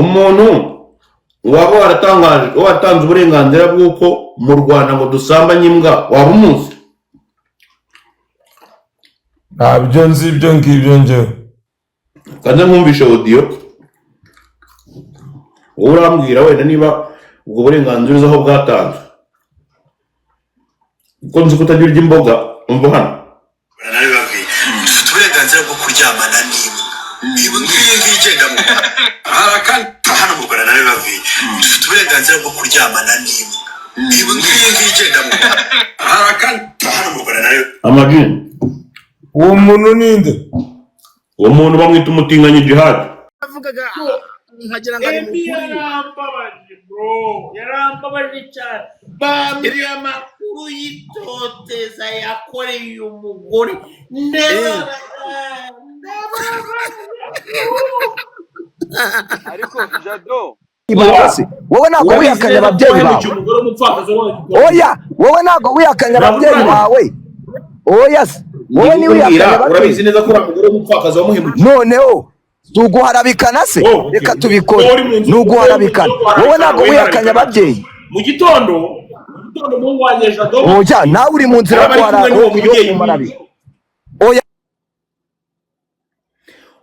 umuntu waba waratanze uburenganzira bw'uko mu Rwanda ngo dusambanye imbwa waba umuzi? ntabyo nzi ibyo ngibyo njyewe. Kandi nkumvishe audio wowe urambwira wenda niba ubwo burenganzira uzaho bwatanzwe, kuko nzi ko utagira urya imboga. Umva hano nawe babwiye dufite uburenganzira bwo kuryamana n'imbwa ngiyi igenda mu kandi hano mu Rwanda nawe babwiye dufite uburenganzira bwo kuryamana n'imbwa ngiyi igenda mu kandi hano mu Rwanda nawe amajini. Uwo muntu ninde? Uwo muntu bamwita umutinganyi Jihad. avugaga nkagira ngo ari mukuru. Yarambabaje bro, yarambabaje cyane. Bambwiye amakuru y'itoteza yakoreye umugore. ariko Jado wowe ntabwo wihakanye ababyeyi bawe. Oya, wowe ntabwo wihakanye ababyeyi bawe. Oya, wowe ni wihakanye ababyeyi. Urabizi neza ko umugore w'umupfakazi wamuhemukiye. Noneho tuguharabikana se? Reka tubikore. Nuguharabikana. Wowe ntabwo wihakanye ababyeyi. Mu gitondo mu wanye Jado. Oya, nawe uri mu nzira kuharabika. Oya,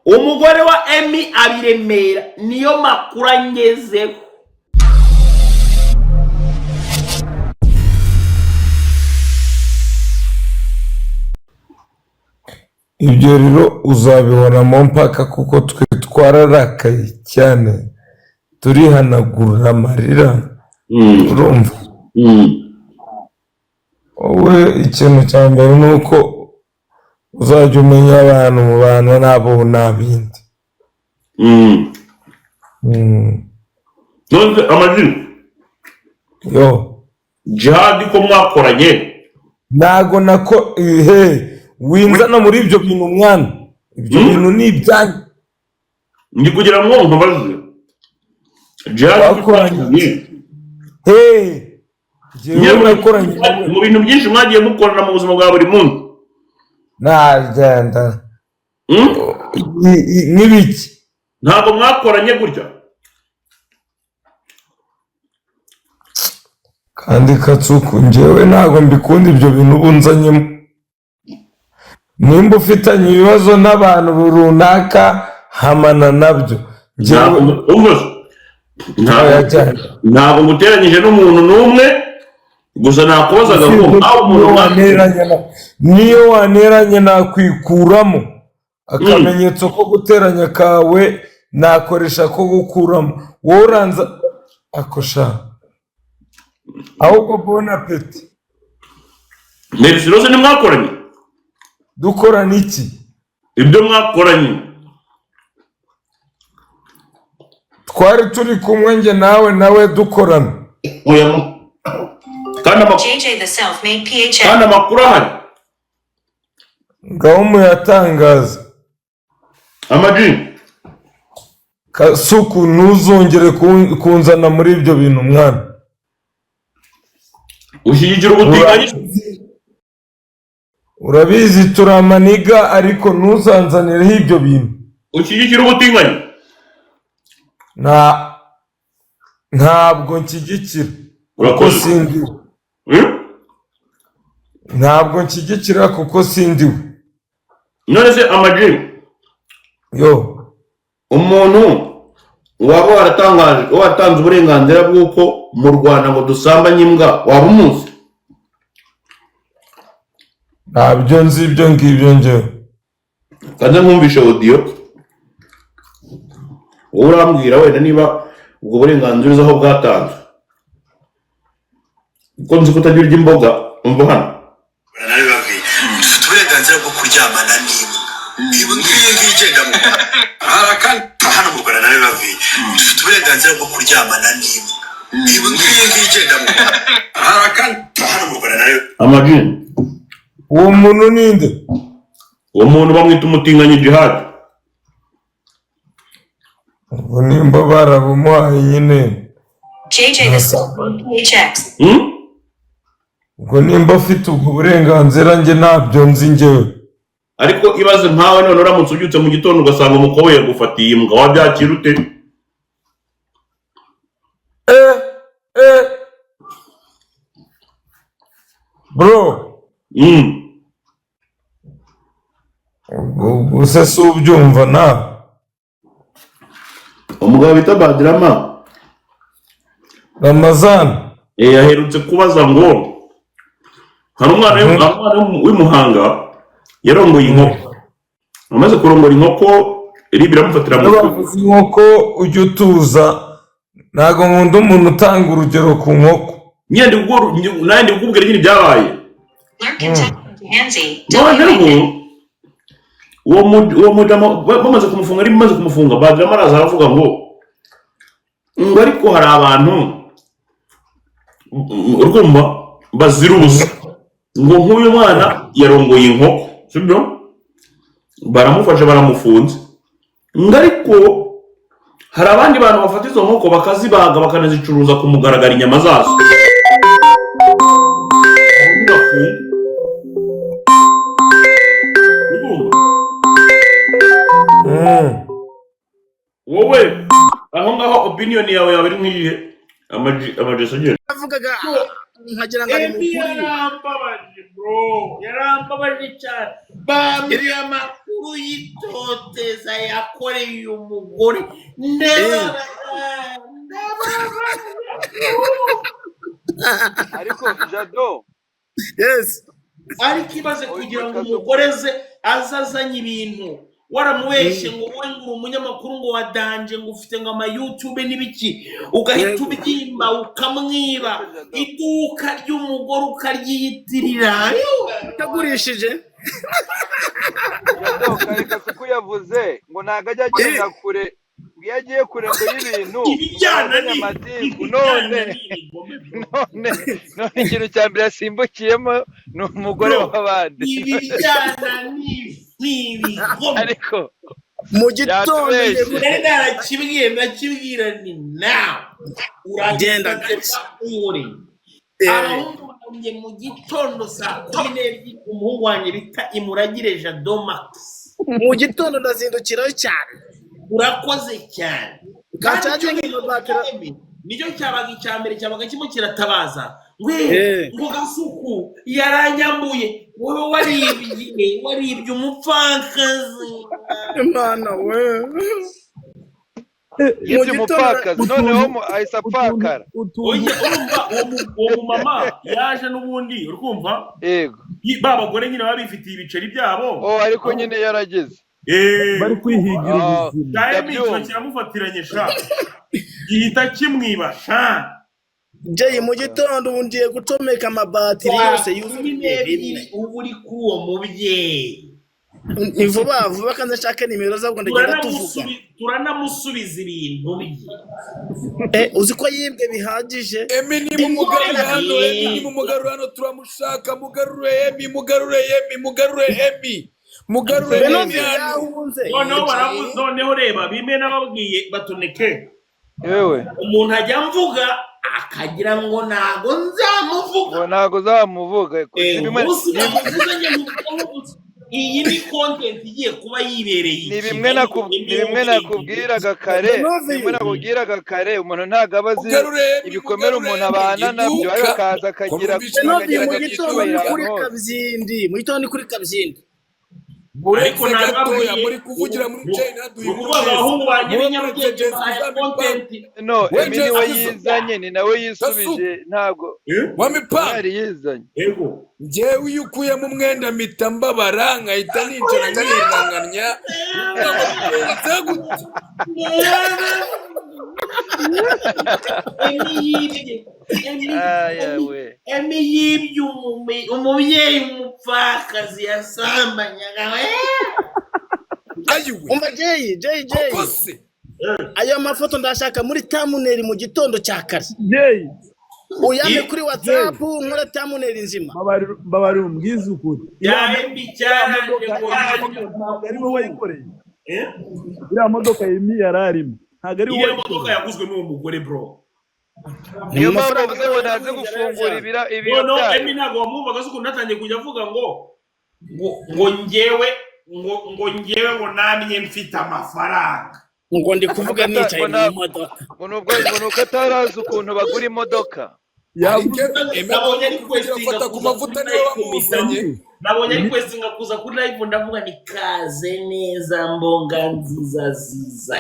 umugore wa Emmy abiremera niyo makuru angezeho. Ibyo rero uzabibonamo mpaka kuko twe twararakaye cyane, turihanagura amarira. Urumva? Wowe ikintu cya mbere ni uko uzajya umenya abantu mubana nabo nabindi. None amajini Yo, Jihad ko mwakoranye ntago nako winzana muri ibyo bintu mwana. Ibyo bintu ni ibyanyu. ndi kugira ngo nkubaze Jihad Bakoranye. Jewe nakoranye mu bintu byinshi mwagiye mukorana mu buzima bwa buri munsi. nagenda n'ibiki Ntabwo mwakoranye gutya. kandi Katsuku njyewe ntabwo mbikunda ibyo bintu bunzanyemo. Nimba ufitanye ibibazo n'abantu runaka hamana nabyo. Ntabwo nguteranyije n'umuntu n'umwe, gusa nakubazaga ngo aho umuntu niyo waneranye nakwikuramo akamenyetso ko guteranya kawe nakoresha ko gukuramo. Wowe uranza akosha ahubwo bon appetit. Merci rose ni mwakoranye. Dukorana iki? Ibyo mwakoranye twari turi kumwe nge nawe dukorana. kandi amakuru ahari ngaho muyatangaza. amajini Kasuku ntuzongere kunzana muri ibyo bintu mwana. ushyigikira ubutinganyi. Urabizi turamaniga ariko ntuzanzanireho ibyo bintu. Ushyigikira ubutinganyi. Ntabwo nshyigikira kuko sindiwe. Ntabwo nshyigikira kuko sindiwe. None se amajini Yo, umuntu waba waratanze uburenganzira bw'uko mu Rwanda ngo dusambanye imbwa waba umuzi? ntabyo nzi ibyo ngibyo njyewe. Kandi nkumvishe audio wowe urambwira wenda niba ubwo burenganzira uzaho bwatanzwe, kuko nzi ko utagira urya imboga. Umva hano nawe babwiye dufite uburenganzira bwo kuryamana n'imbwa ngiyi igenda mu kandi hano mu Rwanda nawe babwiye dufite uburenganzira bwo kuryamana n'imbwa ngiyi igenda mu kandi hano mu Rwanda nawe amajini. Uwo muntu ninde? Uwo muntu bamwita umutinganyi Jihad. Ubwo nimba barabumuhaye nyine. Ubwo nimba afite ubwo burenganzira nge ntabyo nzi njyewe. Ariko ibaze nkawe none uramutse ubyutse mu gitondo ugasanga umukobwa yagufatiye imbwa, wabyakira ute? bro gusa si ubyumva nawe umugabo bita Badrama Ramazani yaherutse kubaza ngo hari umwana w'imuhanga yarongoye inkoko amaze kurongora inkoko iri biramufatira mu bavuze inkoko ujya utuza ntago nkunda umuntu utanga urugero ku nkoko nyende gukubwira nyine byabaye noneho uwo mujama bamaze kumufunga Badrama araza aravuga ngo ariko hari abantu urumva bazira ubusa ngo nk'uyu mwana yarongoye inkoko sibyo baramufasha baramufunze ariko hari abandi bantu bafata izo nkoko bakazibaga bakanazicuruza ku mugaragaro inyama zazo wowe aho ngaho opinion yawe yaba iri nk'iyihe amajeso agira avugaga nkagira ngo ari mu kuri yarambabaje bro yarambabaje cyane bambwiye amakuru y'itoteza yakoreye umugore ariko Jado yes ariko ibaze kugira ngo umugore ze azazanye ibintu waramubeshye ngo wowe ngo umunyamakuru ngo wadanje ngo ufite ngo ama YouTube n'ibiki ugahita ubyimba ukamwiba iduka ry'umugore ukaryiyitirira utagurishije Jado kareka kuko yavuze ngo ntago ajya agenda kure iyo agiye kure ngo y'ibintu ibijyana n'amatiku none ikintu cya mbere yasimbukiyemo ni umugore w'abandi ibijyana n'ibigome ariko mu gitondo nakibwira ni nawe uragenda uri abahungu banjye mu gitondo saa 12 umuhungu wanjye bita Imuragire Jado Max mu gitondo ndazindukiraho cyane urakoze cyane gacaje nk'ibabakira nicyo cyabaga icyambere cyabaga kimwe kiratabaza ngo gasuku yaranyambuye wowe waribye umupfakazi imana we yitse umupfakazi noneho ahise apfakara uwo mama yaje n'ubundi urumva yego babagore nyine babifitiye ibiceri byabo ariko nyine yarageze bari kwihigira ubuzima daimito kiramufatiranye sha gihita kimwiba sha Jay mu gitondo ungiye gucomeka amabatiri yose yuzuye ubu uri kuwo mubyeyi ni vuba kandi nshaka nimero zabwo ndagenda tuvuga turanamusubiza ibintu bye uzi ko yibwe bihagije Emi ni mu mugarurano turamushaka mugarure Emi noneho reba bimwe n'ababwiye batoneke yewe umuntu ajya mvuga akagira ngo ntago nzamuvuga iyi ni content igiye kuba yibereye ni bimwe nakubwiraga kare umuntu ntago aba azi ibikomere umuntu abana nabyo ariko akaza akagira mu gitondo kuri kabyindi ariko ntabwo muri kuvugira muri China abahungu banjye b'inyarugenge bahaya content Emi niwe yizanye ni nawe yisubije ntabwo yari yizanye yego njyewe uyu ukuye mu mwenda mpita mbabara nkahita nicara nkiranganya Emi yibye umubyeyi umupfakazi yasambanyaga umva Jay ayo mafoto ndashaka muri thumbnail mu gitondo cya kare uyame kuri WhatsApp nkora thumbnail nzima babari umbwiza ukuri Emi cyane ari wowe wayikoreye iriya modoka Emi yararimo ntago ari wowe iyo modoka yaguzwe n'uwo mugore bro niyo mpamvu bavuze ngo naze gufungura ibiro byayo Emi ntabwo wamwumvaga suko natangiye kujya avuga ngo njyewe ngo namye mfite amafaranga ngo ndi kuvuga nicaye mu modoka nuko atarazi ukuntu bagura imodoka. Nabonye ari kwestinga ku mavuta niwe bamuzanye. Nabonye ari kwestinga kuza kuri live ndavuga ni kaze neza mbonga nziza ziza.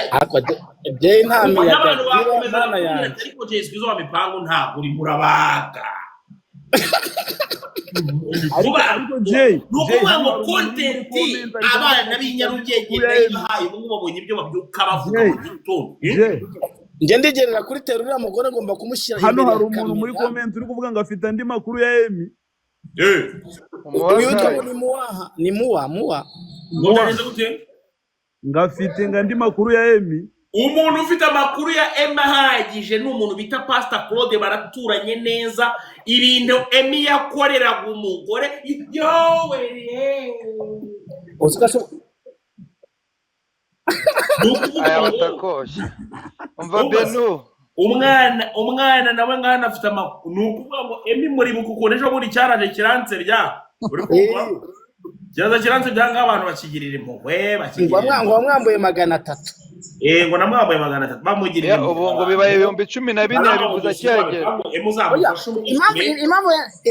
Je nta miyaga bana yanjye. Ariko je swizo wa mipango nta uri murabaga. ariko je nukuvuga ngo content abana b'inyarugenge bayihaye ubu babonye ibyo babyuka bavuga mu gitondo. Nje ndigerera kuri terura mugore ngomba kumushyira imbere. Hano hari umuntu muri comment uri kuvuga ngo afite andi makuru ya Emi. Uyu ni muwaha, ni muwa. Ngotaneze gute? Ngafite ngandi makuru ya Emi. Umuntu ufite amakuru ya Emi ahagije ni umuntu bita Pastor Claude, baraturanye neza. Ibintu Emi yakoreraga umugore yowe Osikaso aya batakosha. Umva Benu umwana nawe ngana afite amakuru. Nukuvuga ngo Emi muri bukuko ejo buri cyaraje kiranse rya uri kumva cyaza kiranse byanga abantu bakigirira impuhwe bakigirira ngo mwambuye 300. Ngo namwambuye 300 bamugirira ubu ngo bibaye 14 bivuza cyagera.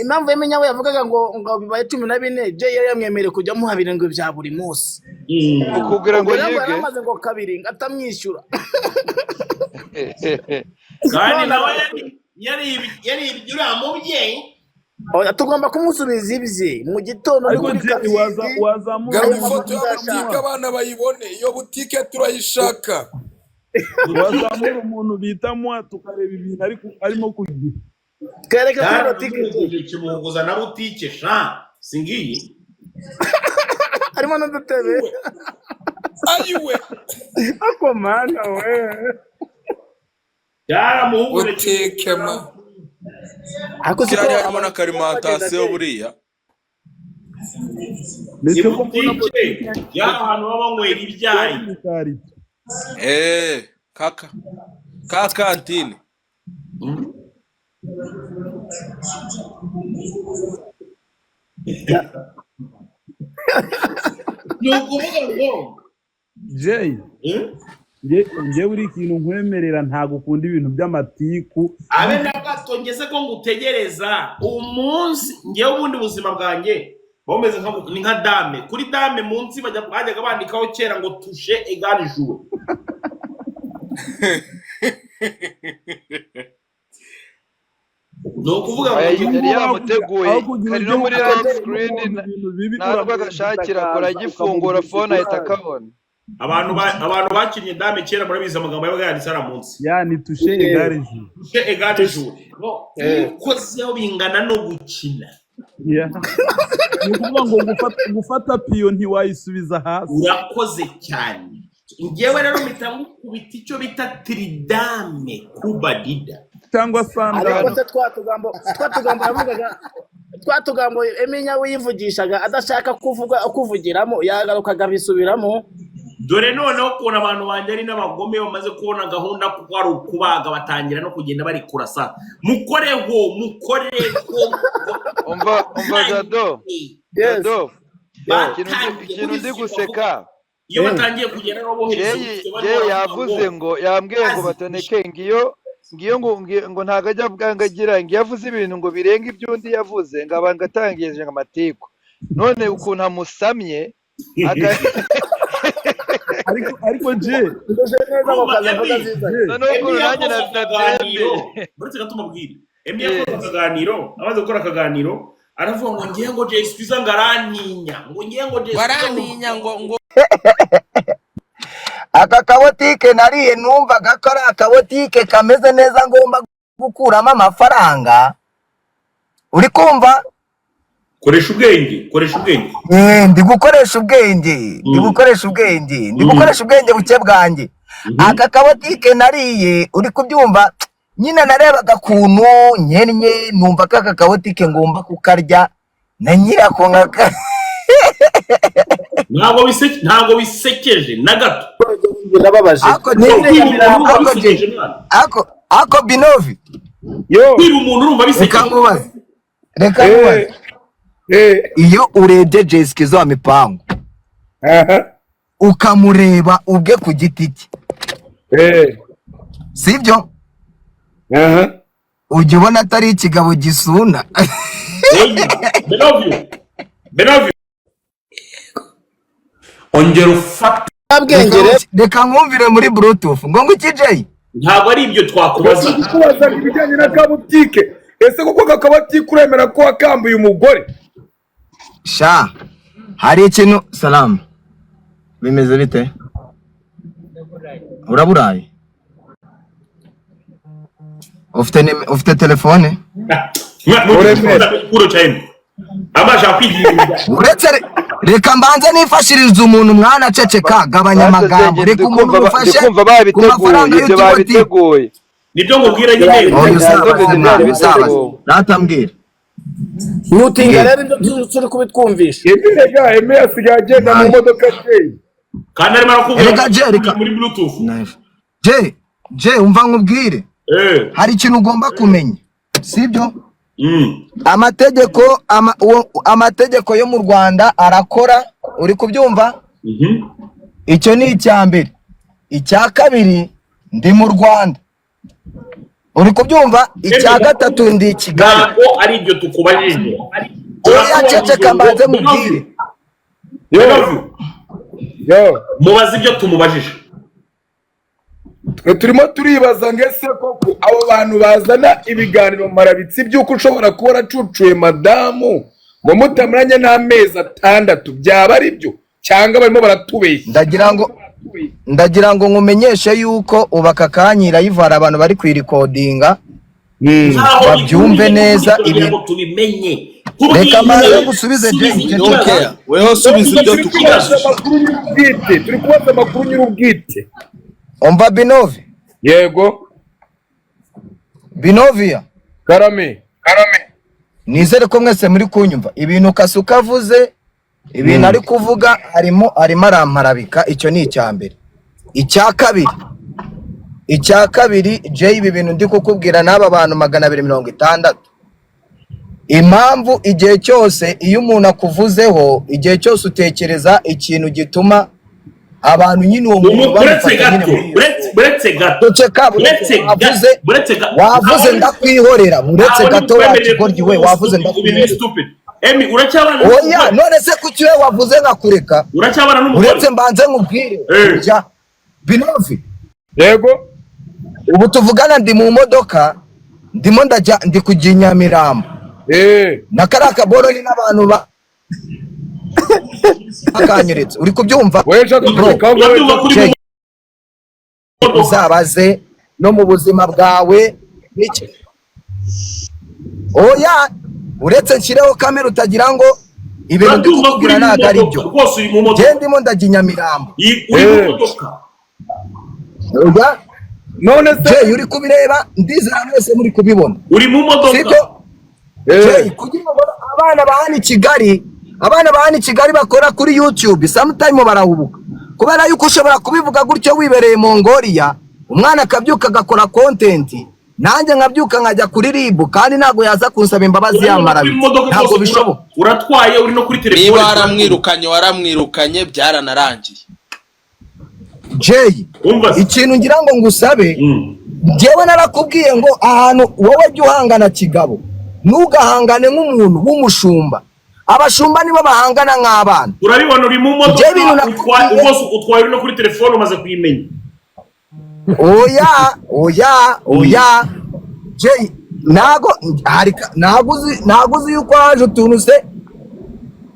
Impamvu yemenya we yavugaga ngo bibaye 14 je yamwemere kujya muha birindwe bya buri munsi. Ukubwira ngo yige yaramaze ngo kabiri ngatamwishyura. Kandi nawe yari ibyura mubyeyi. Oya tugomba kumusubiza ibye mu gitondo no kuri wazamura ifoto ya butike abana bayibone. Iyo butike turayishaka. Wazamura umuntu bitamwa tukareba ibintu arimo kugira. Kereka kuri butike kimuguza na butike sha singiyi. Arimo no dutebe. Ayiwe. Ako mana we. Yara muhugure butike ma. Ako cyari harimo na alimentation buriya. Ni butike y'ahantu babanywera ibyayi. Ka kantine. Nukuvuga ngo Jay nje buri kintu nkwemerera nta gukunda ibintu by'amatiku. Abe nagato ngeze ko ngutegereza umunsi ngiye ubundi buzima bwanjye bomeze nka dame kuri dame munsi bajyaga bandikaho kera ngo touche égale jouer. No kuvuga ngo yari yamuteguye kari no muri live screen natwe agashakira kora gifungura phone ahita akabona. Abantu bakinye dame kera murabiza amagambo yabaga yanditse ara munsi. Yani touche égale jouer. Touche égale jouer. No kozeho bingana no gukina. Nukuvuga ngo gufata piyo ntiwayisubiza hasi. Urakoze cyane. Ngewe rero mitangu kubita icyo bita tridame kubadida cyangwa sanda. Ariko twatugambo Emenya wivugishaga adashaka kuvugiramo yagarukaga bisubiramo. Dore noneho kubona abantu banje ari n'abagome bamaze kubona gahunda kuko ari ukubaga batangira no kugenda bari kurasa. Mukoreho umva Jado ikintu ndi guseka iyo batangiye kugenda no bohereza yavuze ngo yambwiye ngo batoneke ngiyo ngo ntagajya bwangagira ngo yavuze ibintu ngo birenga ibyundi yavuze ngo abantu gatangiyeje amatiku none ukuntu amusamye ariko je buretse gatumubwira Emi yakoze akaganiro amaze gukora akaganiro aravuga ngo ngiye ngo Jay Squeezer ngarantinya ngo ngiye ngo Jay barantinya ngo aka kabotike nariye numvaga ko ari akabotike kameze neza ngomba gukuramo amafaranga. Uri kumva? Koresha ubwenge ndi gukoresha ubwenge buke bwanjye. Aka kabotike nariye uri kubyumva nyine narebaga kuntu nyenye numva ko aka kabotike ngomba kukarya na nyirako nkaka. ntago bisekeje na gato. Birababaje. Ako Binovi kwiba umuntu urumva bisekeje. Reka nkubaze iyo urebye Jay Squeezer wa mipango ukamureba ubwe ku giti cye sibyo ujya ubona atari ikigabo gisuna. Benovio ongera ufate reka nkumvire muri bluetooth ngo iki Jay ntabwo ari ibyo twakubaza ibijyanye na kabutike. Ese kuko kakabutike uremera ko wakambuye umugore? Sha hari ikintu. Salamu, bimeze bite? Uraburaye? Ufite telefone? Uretse reka mbanze nifashiriza umuntu mwana ceceka gabanya amagambo reka umuntu ufashe ku mafaranga y'utubati. Nibyo ngubwira nyine natambwira nutinga rero ibyo turi kubitwumvisha. Eme asigaye agenda mu modoka ye kandi arimo arakubwira muri bluetooth. Je umva nkubwire hari ikintu ugomba kumenya sibyo? Amategeko yo mu Rwanda arakora, uri kubyumva? Icyo ni icyambere. Icya kabiri ndi mu Rwanda, uri kubyumva? Icya gatatu ndi Kigali. Ntabwo ari ibyo tukubajije. Oya ceceka mbanze mubwire. Mubaze ibyo tumubajije. Turimo turibaza ngese koko abo bantu bazana ibiganiro marabitsi byuko ushobora kuba racucuye madamu ngo mutamuranye n'amezi 6 byaba ari byo cyangwa barimo baratubeshya. Ndagira ngo nkumenyeshe yuko ubaka kanyira yivara abantu bari kwirikodinga babyumve neza ibintu tubimenye. Reka maze gusubize je weho subiza ibyo tukubajije. Turi kubaza amakuru nyir'ubwite. Umva Binovi? Yego. Binovia? Karame. Nizere ko mwese muri kunyumva. Ibintu Kasuka avuze, ibintu ari kuvuga arimo aramparabika. Icyo ni icyambere. Icya kabiri Jay, ibi bintu ndi kukubwira n'aba bantu 260. Impamvu igihe cyose iyo umuntu akuvuzeho, igihe cyose utekereza ikintu gituma abantu nyine uwo muntu bamufata nyine wavuze ndakwihorera. Uretse gato wakigoryi we wavuze ndakwihorera. Oya none se kuki we wavuze nkakureka? Uretse mbanze nkubwire Binovi. Yego. Ubu tuvugana ndi mu modoka ndimo ndi kujya Nyamirambo. Na karaka boro ni n'abantu akanyeretse. Uri kubyumva? Uzabaze no mu buzima bwawe niki. Oya uretse nshyireho kamera utagira ngo ibintu ndi kukubwira ntabwo ari byo. Ndimo ndajya Nyamirambo. Oya none se uri kubireba ndizera mwese muri kubibona. Uri mu modoka. Kugira ngo abana bahani Kigali bakora kuri YouTube sometime barahubuka kubera yuko ushobora kubivuga gutyo wibereye Mongolia, umwana akabyuka agakora content, nanjye nkabyuka nkajya kuri RIB kandi ntago yaza kunsaba imbabazi yamara. Ntabwo bishoboka. Uratwaye uri no kuri telefone. Niba waramwirukanye byaranarangiye. Jay, ikintu ngira ngo ngusabe, jewe narakubwiye ngo ahantu wowe jya uhangana kigabo, ntugahangane nk'umuntu w'umushumba. Abashumba nibo bahangana nk'abana. Urabibona uri mu modoka utwaye no kuri telefone umaze kuyimenya. Oya Jay, naguzi yuko haje utuntu se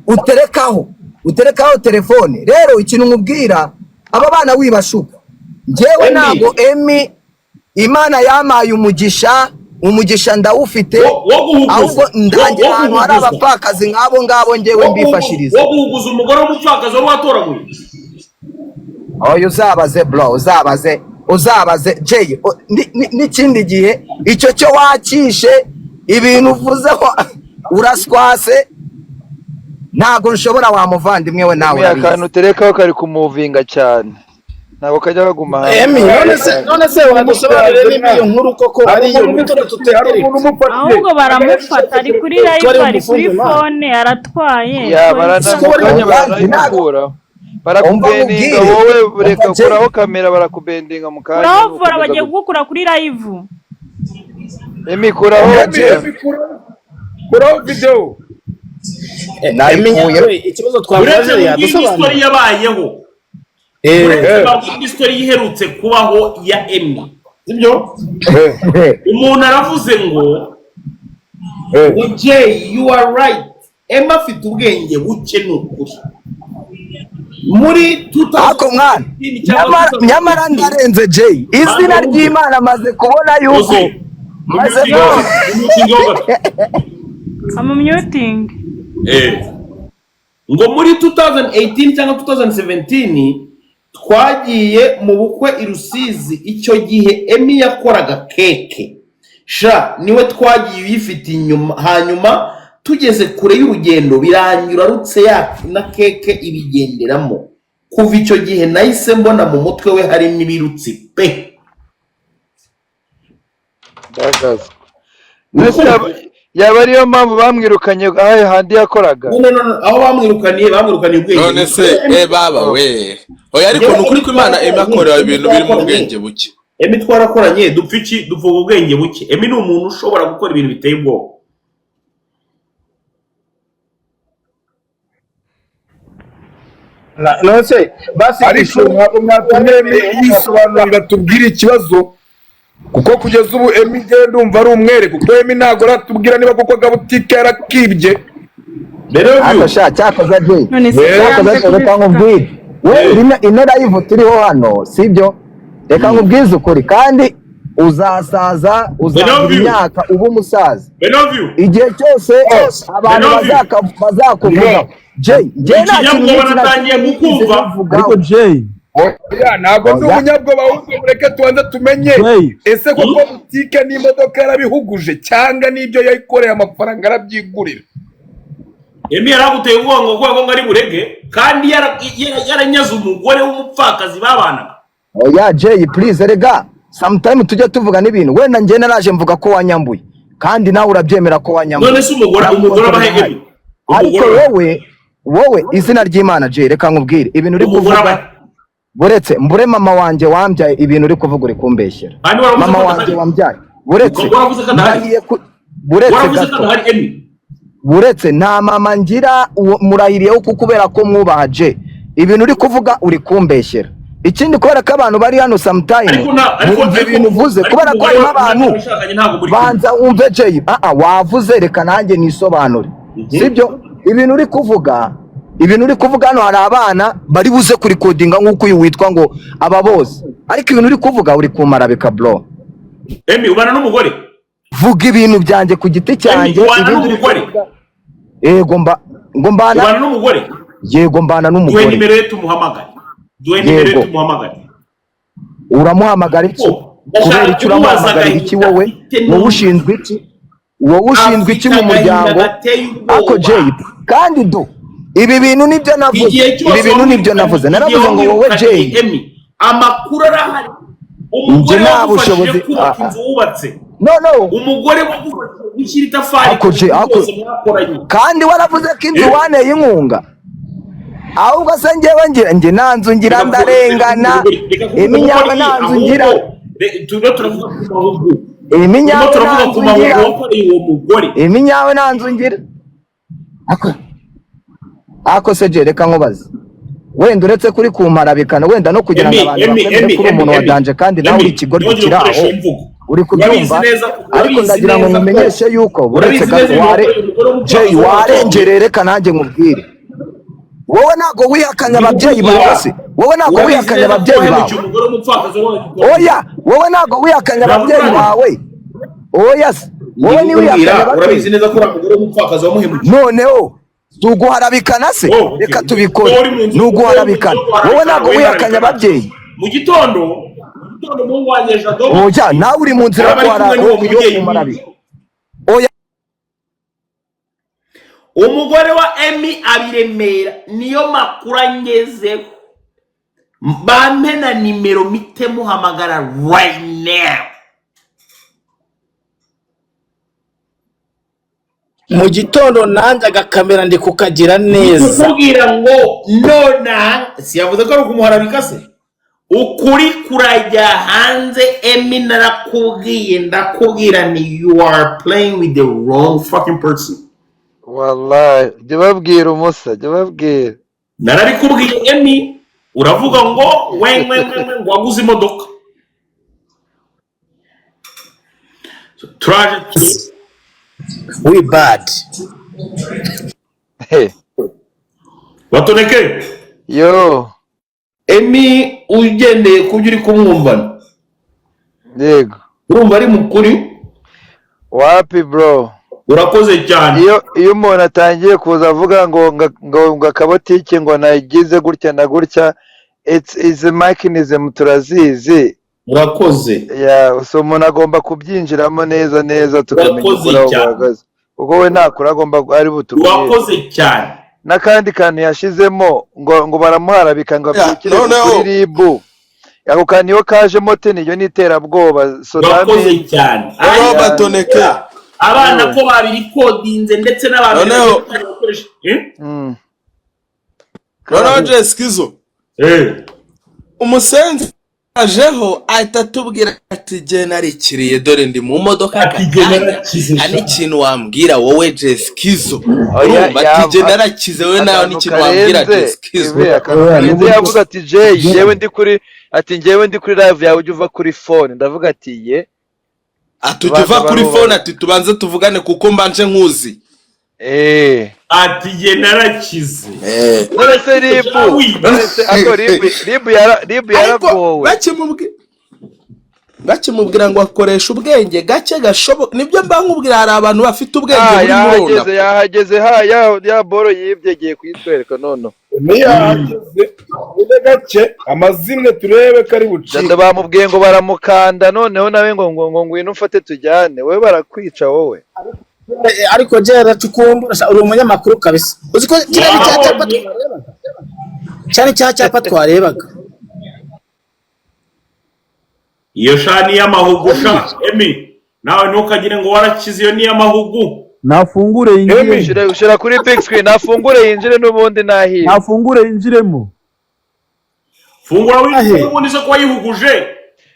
uterekaho telefone. Rero ikintu nkubwira aba bana wibashuka. Jewe ntabwo Imana yamaye umugisha ndawufite, ahubwo ndangira ahantu hari abapfakazi nk'abo ngabo ngewe mbifashiriza. Wo guhuguza umugore w'umupfakazi wari watoraguye. Oya uzabaze bro, uzabaze Jay. N'ikindi gihe icyo cyo wakishe ibintu uvuzeho uraswase, ntago nshobora wamuvandimwe we nawe. Uriya kantu uterekaho kari kumuvinga cyane, ntabwo kajya kaguma hano. None se wadusobanurire niba iyo nkuru koko ari iyo nkuru tutekereza. Ahubwo baramufata ari kuri live, ari kuri phone aratwaye. Baranamukanya baranamukura. barakubendinga wowe reka kuraho kamera barakubendinga mu kanya uravura bagiye kugukura kuri live Emi kuraho video ikibazo twavuze yadusobanuriye yabayeho story yiherutse kubaho ya Emi sibyo umuntu aravuze ngo Jay you are right Emma afite ubwenge buke n'ukuri muri 2000 nyamara ndarenze Jay izina ry'Imana maze kubona yuko maze muting ngo muri 2018 cyangwa 2017 twagiye mu bukwe i Rusizi icyo gihe Emi yakoraga keke sha niwe twagiye uyifite inyuma hanyuma tugeze kure y'urugendo biranyura rutse yacu na keke ibigenderamo kuva icyo gihe nahise mbona mu mutwe we hari n'ibirutsi pe yaba ariyo mpamvu bamwirukanye aho handi yakoraga aho bamwirukaniye ubwenge none se baba we oya ariko nukuri ko Imana Emi akora ibintu biri mu bwenge buke Emi twarakoranye dupfa iki duvuga ubwenge buke Emi ni umuntu ushobora gukora ibintu biteye ubwoba nose basi ariko ntabwo mwatumye yisobanurira tubwire ikibazo kuko kugeza ubu Emi genda umva ari umwere kuko Emi ntabwo aratubwira niba kuko gabutike yarakibye akasha cyakoze Jay reka nkubwire we ino live turiho hano sibyo reka nkubwize ukuri kandi uzasaza uzagira imyaka uba umusaza igihe cyose abantu bazakuvuga Jay nta kintu natangiye gukumva ariko Jay ntabwo ndi umunyabwoba ahubwo mureke tubanze tumenye ese kuko butike n'imodoka yarabihuguje cyangwa n'ibyo yayikoreye amafaranga arabyigurira Emi yaraguteye ubwongo ngo ari burege kandi yaranyaze umugore w'umupfakazi babanaga oya Jay please rega sometime tujya tuvuga n'ibintu wenda njye naraje mvuga ko wanyambuye kandi nawe urabyemera ko wanyambuye none se umugore abahege ariko wowe izina ry'Imana Jay reka nkubwire ibintu uri kuvuga buretse mbure mama wanje wambyaye ibintu uri kuvuga uri kumbeshyera mama wanje wambyaye buretse nta mama ngira murahiriyeho kubera ko mwubaha Jay ibintu uri kuvuga uri kumbeshyera ikindi kubera ko abantu bari hano sometime mwumva ibintu uvuze kubera ko harimo abantu banza wumve Jay wavuze reka nanjye nisobanure sibyo ibintu uri kuvuga hano hari abana bari buze kurikodinga nk'uko uyu witwa ngo aba bose ariko ibintu uri kuvuga uri kumara bika bro Emi ubana n'umugore vuga ibintu byanjye ku giti cyanjye yego mbana ubana n'umugore yego mbana n'umugore duhe nimero ye tumuhamagare uramuhamagara iki kubera icyo uramuhamagara iki wowe ushinzwe iki mu muryango ako Jay kandi ibi bintu nibyo navuze naravuze ngo wowe Jay amakuru arahari umugore wagufashije kubaka inzu wubatse umugore wagufashije gushyira itafari kandi waravuze ko inzu waneye inkunga ahubwo se njye nta nzu ngira ndarengana iminyago nta nzu ngira iminyago nta nzu ngira ako se Jay reka nkubaze wenda uretse kuri kumarabikana wenda no kugira ngo abantu bakore kuri umuntu wadanje kandi nawe uri ikigoryi kiri aho uri kubyumva ariko ndagira ngo mumenyeshe yuko buretse Jay warengereye reka nanjye nkubwire wowe ntabwo wihakanya ababyeyi bawe se wowe ntabwo wihakanya ababyeyi bawe oya wowe ntabwo wihakanya ababyeyi bawe oya se wowe ni wihakanya urabizi neza ko umugore w'umupfakazi wamuhemukiye noneho tuguharabikana se reka tubikore nuguharabikana wowe ntabwo wihakanya ababyeyi mu gitondo mu wanyeje adobo oya nawe uri mu nzira yo kumarabika oya umugore wa Emi abiremera niyo makuru angezeho bampe na nimero mite muhamagara right now mu gitondo nanjye agakamera ndi kukagira neza kubwira ngo nona si yavuze ko ari ukumuharabika se ukuri kurajya hanze Emi narakubwiye ndakubwira ni you are playing with the wrong fucking person wallahi jya babwira umusa jya babwira narabikubwiye Emi uravuga ngo we ngo waguze imodoka turaje we bad Batoneke yo Emi ugendeye kubyo uri kumwumvana yego urumva ari mukuri wapi bro urakoze cyane iyo umuntu atangiye kuza avuga ngo akabotike ngo nayigize gutya na gutya it's a mechanism turazizi urakoze so umuntu agomba kubyinjiramo neza tukamenya uko uhagaze kuko we ntakora agomba ari butubwire urakoze cyane n'akandi kantu yashizemo ngo baramuharabika ngo abyukire kuri ribu ako kantu iyo kajemo niyo n'iterabwoba urakoze cyane Batoneke abana ko babiri kodinze ndetse n'abantu noneho Jeskizo umusenzi ajeho ahita atubwira ati jye narikiriye dore ndi mu modoka ani ikintu wambwira wowe Jeskizo ati jye narakize wowe nawe n'ikintu wambwira Jeskizo yavuga ati njyewe ndi kuri live yawe ujya uva kuri phone ndavuga ati ye atuva kuri phone ati tubanze tuvugane kuko mbanje nkuzi ati jye narakize nonese ribu yaragowe bakimubwira ngo akoresha ubwenge gake gashoboka nibyo mba nkubwira hari abantu bafite ubwenge muri murunda yahageze ya boro yibyegeye kuyitwereka nono yahageze gake amazimwe turebe ko ari bucike bamubwiye ngo baramukanda noneho nawe ngo ngwino ufate tujyane wowe barakwica wowe ariko jera tukumbura uri umunyamakuru kabisa uzi ko cyapa twarebaga iyo shani y'amahugusha Emi nawe ntukagire ngo warakize iyo ni y'amahugu nafungure yinjire ushira kuri big screen nafungure yinjire n'ubundi nahiye nafungure yinjiremo fungura w'ubundi se ko yihuguje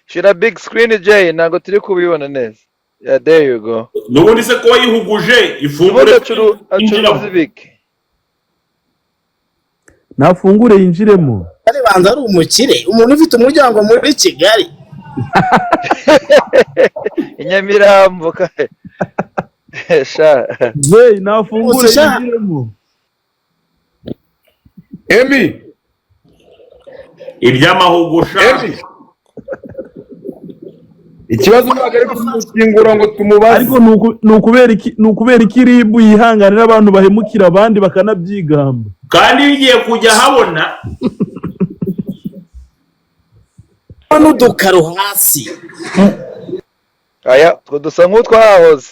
shira big screen Jay ntago turi kubibona neza there you go n'ubundi se ko yihuguje ifungure acuruza bike nafungure yinjiremo ari banza ari umukire umuntu ufite umuryango muri Kigali Inyamirambo sha Jay nafungure yinjiremo Emi iby'amahugusha ikibazo ntabwo ari gushyingura ngo tumubaze ariko ni ukubera iki ribu yihanganira abantu bahemukira abandi bakanabyigamba kandi bigiye kujya habona n'udukaro hasi aya dusa nk'utwahoze